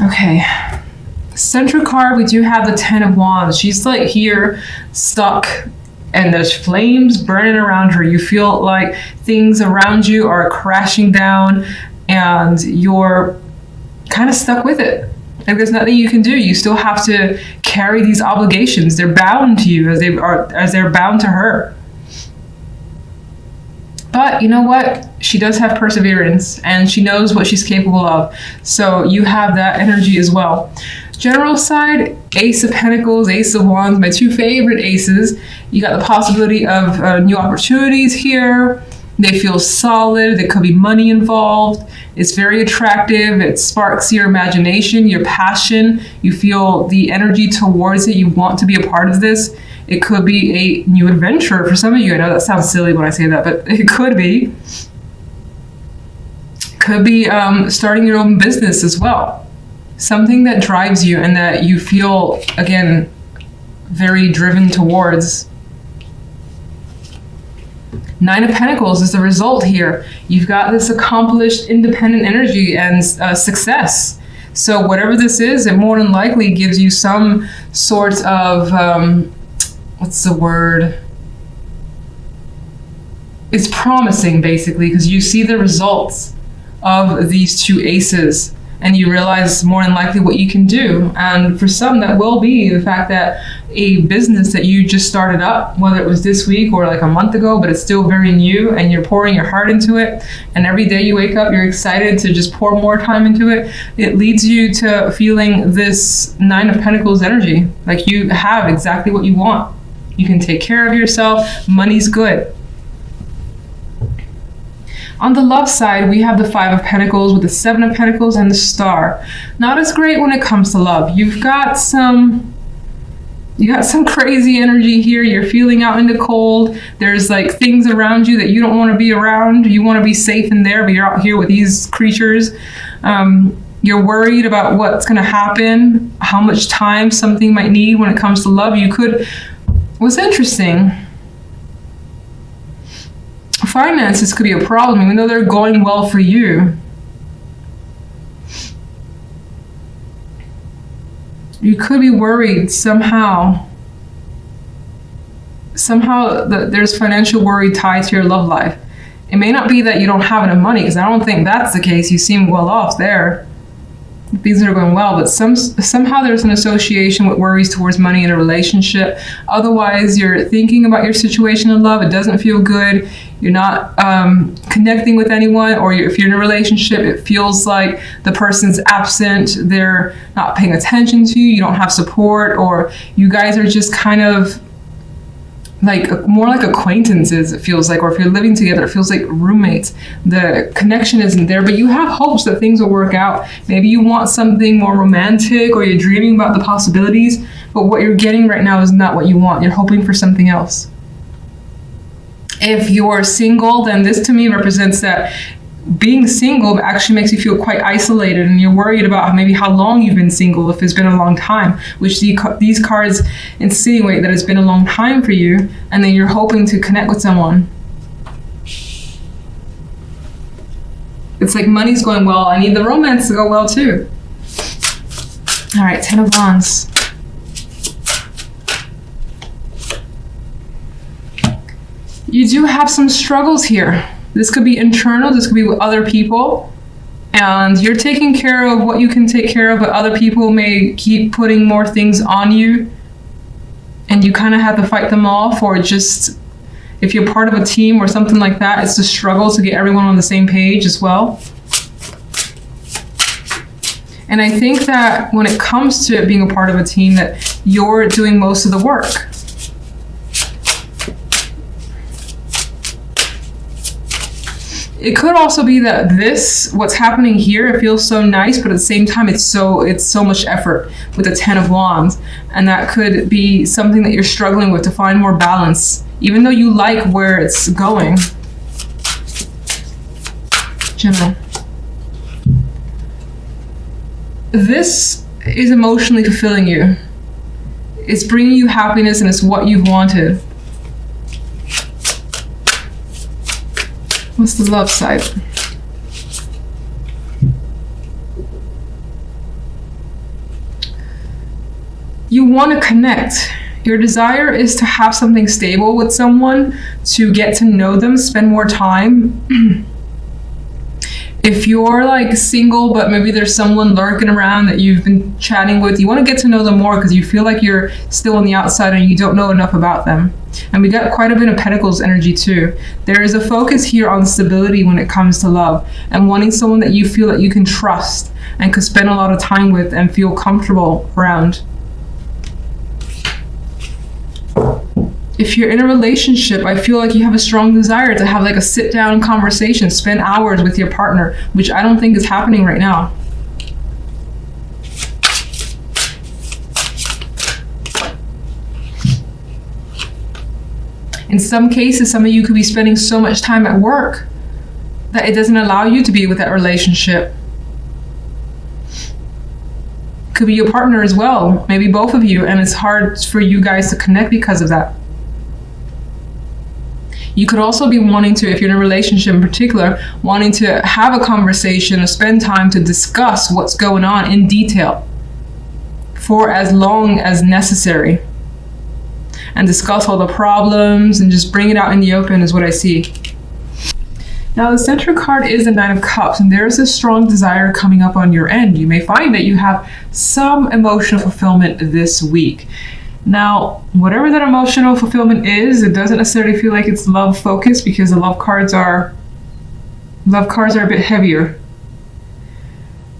Okay. Central card, we do have the Ten of Wands. She's like here, stuck, and there's flames burning around her. You feel like things around you are crashing down and you're kind of stuck with it. Like there's nothing you can do. You still have to carry these obligations. They're bound to you as they're bound to her. But you know what? She does have perseverance and she knows what she's capable of. So you have that energy as well. General side, Ace of Pentacles, Ace of Wands, my two favorite aces. You got the possibility of new opportunities here. They feel solid. There could be money involved. It's very attractive. It sparks your imagination, your passion. You feel the energy towards it. You want to be a part of this. It could be a new adventure for some of you. I know that sounds silly when I say that, but it could be. Could be starting your own business as well. Something that drives you and that you feel, again, very driven towards. Nine of Pentacles is the result here. You've got this accomplished, independent energy and success. So whatever this is, it more than likely gives you some sort of, what's the word? It's promising, basically, because you see the results of these two aces and you realize more than likely what you can do. And for some, that will be the fact that a business that you just started up, whether it was this week or like a month ago, but it's still very new and you're pouring your heart into it. And every day you wake up, you're excited to just pour more time into it. It leads you to feeling this Nine of Pentacles energy. Like you have exactly what you want. You can take care of yourself. Money's good. On the love side, we have the Five of Pentacles with the Seven of Pentacles and the Star. Not as great when it comes to love. You got some crazy energy here. You're feeling out in the cold. There's like things around you that you don't want to be around. You want to be safe in there, but you're out here with these creatures. You're worried about what's going to happen, how much time something might need when it comes to love. What's interesting, finances could be a problem, even though they're going well for you. You could be worried somehow that there's financial worry tied to your love life. It may not be that you don't have enough money, because I don't think that's the case. You seem well off there. Things are going well, but somehow there's an association with worries towards money in a relationship. Otherwise, you're thinking about your situation in love. It doesn't feel good. You're not connecting with anyone, or if you're in a relationship, it feels like the person's absent. They're not paying attention to you. You don't have support, or you guys are just kind of like more like acquaintances, it feels like, or if you're living together, it feels like roommates. The connection isn't there, but you have hopes that things will work out. Maybe you want something more romantic, or you're dreaming about the possibilities, but what you're getting right now is not what you want. You're hoping for something else. If you're single, then this to me represents that being single actually makes you feel quite isolated, and you're worried about maybe how long you've been single, if it's been a long time, which these cards insinuate that it's been a long time for you, and then you're hoping to connect with someone. It's like money's going well. I need the romance to go well too. All right, Ten of Wands. You do have some struggles here. This could be internal, this could be with other people, and you're taking care of what you can take care of, but other people may keep putting more things on you, and you kind of have to fight them off, or just, if you're part of a team or something like that, it's the struggle to get everyone on the same page as well. And I think that when it comes to being a part of a team, that you're doing most of the work. It could also be that what's happening here, it feels so nice, but at the same time, it's so much effort with the Ten of Wands. And that could be something that you're struggling with to find more balance, even though you like where it's going. Gemini. This is emotionally fulfilling you. It's bringing you happiness, and it's what you've wanted. What's the love side? You want to connect. Your desire is to have something stable with someone, to get to know them, spend more time. If you're like single, but maybe there's someone lurking around that you've been chatting with, you want to get to know them more because you feel like you're still on the outside and you don't know enough about them. And we got quite a bit of Pentacles energy too. There is a focus here on stability when it comes to love and wanting someone that you feel that you can trust and could spend a lot of time with and feel comfortable around. If you're in a relationship, I feel like you have a strong desire to have like a sit down conversation, spend hours with your partner, which I don't think is happening right now. In some cases, some of you could be spending so much time at work that it doesn't allow you to be with that relationship. Could be your partner as well, maybe both of you, and it's hard for you guys to connect because of that. You could also be wanting to, if you're in a relationship in particular, wanting to have a conversation or spend time to discuss what's going on in detail for as long as necessary. And discuss all the problems and just bring it out in the open is what I see. Now the center card is the Nine of Cups, and there's a strong desire coming up on your end. You may find that you have some emotional fulfillment this week. Now, whatever that emotional fulfillment is, it doesn't necessarily feel like it's love focused because the love cards are a bit heavier.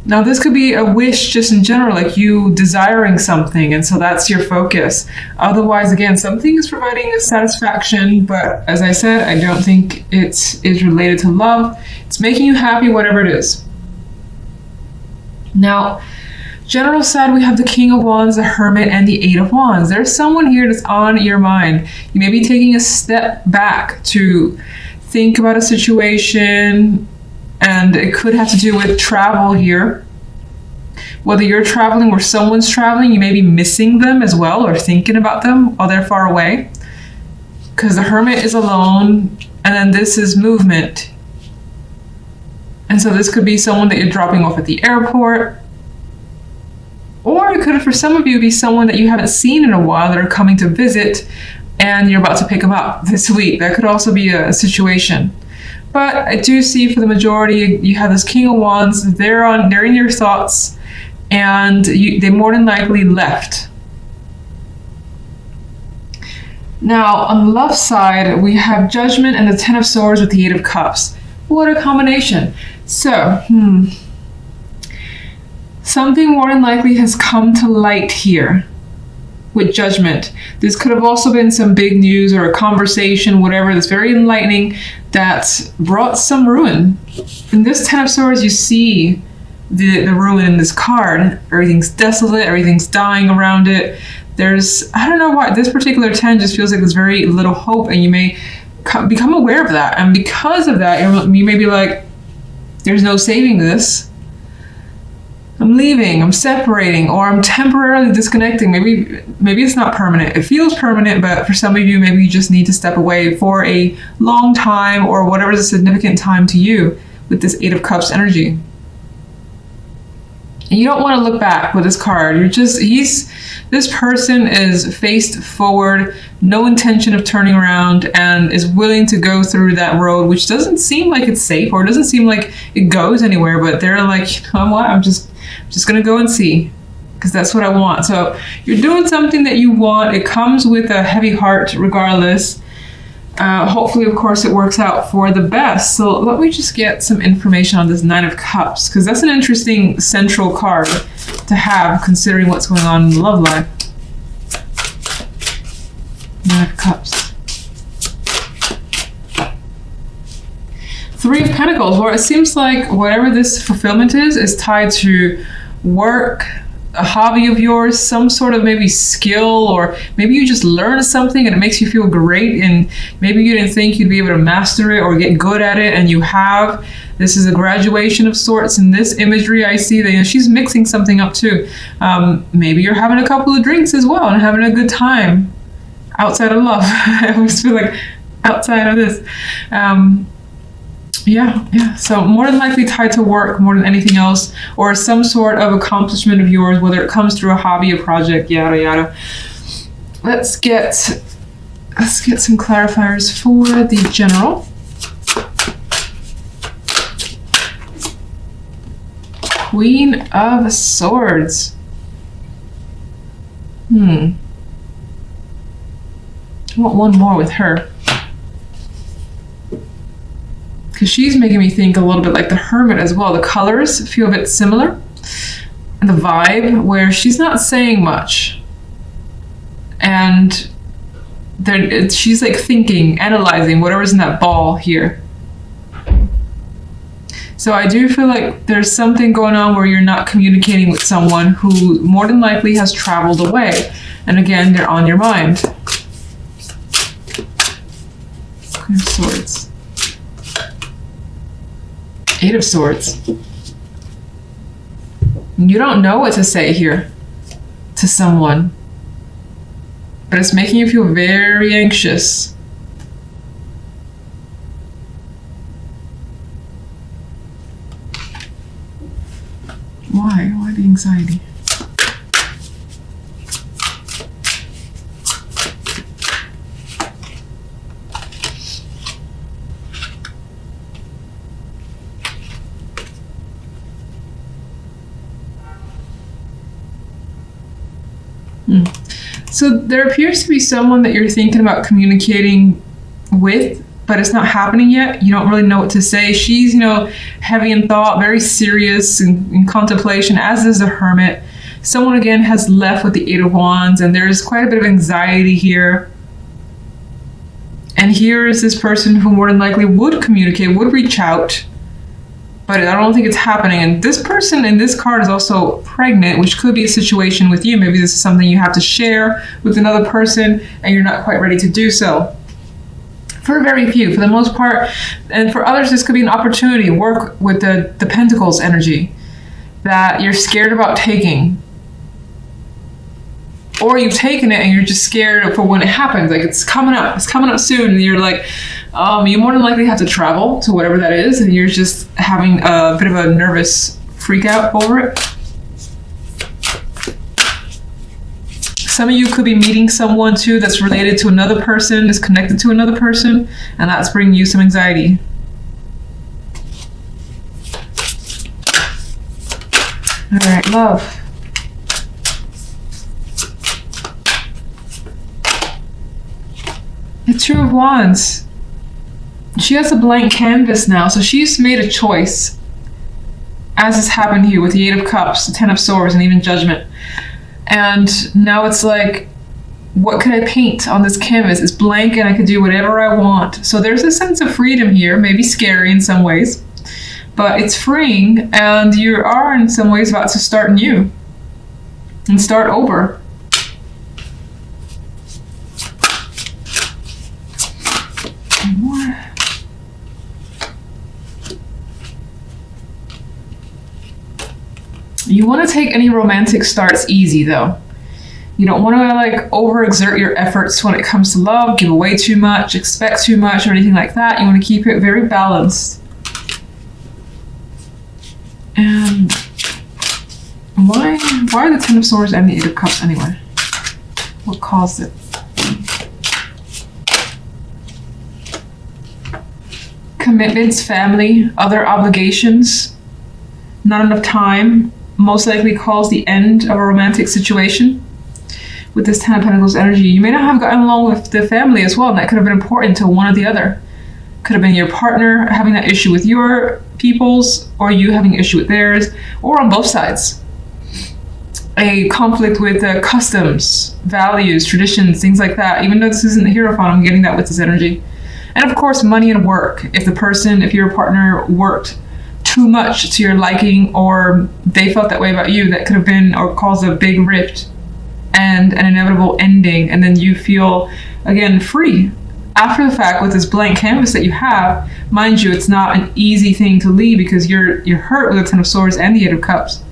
Now, this could be a wish just in general, like you desiring something, and so that's your focus. Otherwise, again, something is providing a satisfaction, but as I said, I don't think it is related to love. It's making you happy, whatever it is. Now, general side, we have the King of Wands, the Hermit, and the Eight of Wands. There's someone here that's on your mind. You may be taking a step back to think about a situation, and it could have to do with travel here. Whether you're traveling or someone's traveling, you may be missing them as well or thinking about them while they're far away. Because the Hermit is alone, and then this is movement. And so this could be someone that you're dropping off at the airport. Or it could, for some of you, be someone that you haven't seen in a while that are coming to visit and you're about to pick them up this week. That could also be a situation. But I do see for the majority, you have this King of Wands. They're in your thoughts, and they more than likely left. Now, on the love side, we have Judgment and the Ten of Swords with the Eight of Cups. What a combination. So, something more than likely has come to light here with Judgment. This could have also been some big news or a conversation, whatever, that's very enlightening that brought some ruin. In this Ten of Swords, you see the ruin in this card. Everything's desolate, everything's dying around it. I don't know why, this particular 10 just feels like there's very little hope, and you may become aware of that. And because of that, you may be like, there's no saving this. I'm leaving, I'm separating, or I'm temporarily disconnecting. Maybe it's not permanent. It feels permanent, but for some of you, maybe you just need to step away for a long time or whatever is a significant time to you with this Eight of Cups energy. And you don't want to look back with this card. This person is faced forward, no intention of turning around, and is willing to go through that road, which doesn't seem like it's safe or doesn't seem like it goes anywhere, but they're like, you know what, I'm just gonna go and see, because that's what I want. So you're doing something that you want. It comes with a heavy heart regardless. Hopefully, of course, it works out for the best. So let me just get some information on this Nine of Cups, because that's an interesting central card to have considering what's going on in the love life. Nine of Cups. Three of Pentacles, where it seems like whatever this fulfillment is tied to work, a hobby of yours, some sort of maybe skill, or maybe you just learned something and it makes you feel great, and maybe you didn't think you'd be able to master it or get good at it, and you have. This is a graduation of sorts. In this imagery, I see that she's mixing something up too. Maybe you're having a couple of drinks as well and having a good time outside of love. I always feel like outside of this. Yeah. So more than likely tied to work more than anything else, or some sort of accomplishment of yours, whether it comes through a hobby, a project, yada yada. Let's get some clarifiers for the general. Queen of Swords. I want one more with her. Because she's making me think a little bit like the Hermit as well. The colors feel a bit similar. And the vibe, where she's not saying much. And she's like thinking, analyzing whatever's in that ball here. So I do feel like there's something going on where you're not communicating with someone who more than likely has traveled away. And again, they're on your mind. Queen of Swords. Eight of Swords. You don't know what to say here to someone, but it's making you feel very anxious. Why? Why the anxiety? So there appears to be someone that you're thinking about communicating with, but it's not happening yet. You don't really know what to say. She's, heavy in thought, very serious in contemplation, as is the Hermit. Someone, again, has left with the Eight of Wands, and there's quite a bit of anxiety here. And here is this person who more than likely would communicate, would reach out, but I don't think it's happening. And this person in this card is also pregnant, which could be a situation with you. Maybe this is something you have to share with another person, and you're not quite ready to do so. For very few, for the most part, and for others, this could be an opportunity to work with the Pentacles energy that you're scared about taking. Or you've taken it and you're just scared for when it happens. Like it's coming up soon, and you're like, you more than likely have to travel to whatever that is, and you're just having a bit of a nervous freak out over it. Some of you could be meeting someone too that's related to another person, is connected to another person, and that's bringing you some anxiety. All right, love. The Two of Wands. She has a blank canvas now, so she's made a choice, as has happened here with the Eight of Cups, the Ten of Swords, and even Judgment. And now it's like, what could I paint on this canvas? It's blank and I could do whatever I want. So there's a sense of freedom here, maybe scary in some ways, but it's freeing, and you are in some ways about to start new and start over. More. You want to take any romantic starts easy though. You don't want to like overexert your efforts when it comes to love, give away too much, expect too much, or anything like that. You want to keep it very balanced. And why the Ten of Swords and the Eight of Cups anyway? What caused it? Commitments, family, other obligations, not enough time, most likely calls the end of a romantic situation. With this Ten of Pentacles energy, you may not have gotten along with the family as well, and that could have been important to one or the other. Could have been your partner having that issue with your people's, or you having an issue with theirs, or on both sides. A conflict with customs, values, traditions, things like that. Even though this isn't the Hierophant, I'm getting that with this energy. And of course, money and work. If your partner worked too much to your liking, or they felt that way about you, that could have been or caused a big rift and an inevitable ending. And then you feel, again, free after the fact with this blank canvas that you have. Mind you, it's not an easy thing to leave because you're hurt with the Ten of Swords and the Eight of Cups.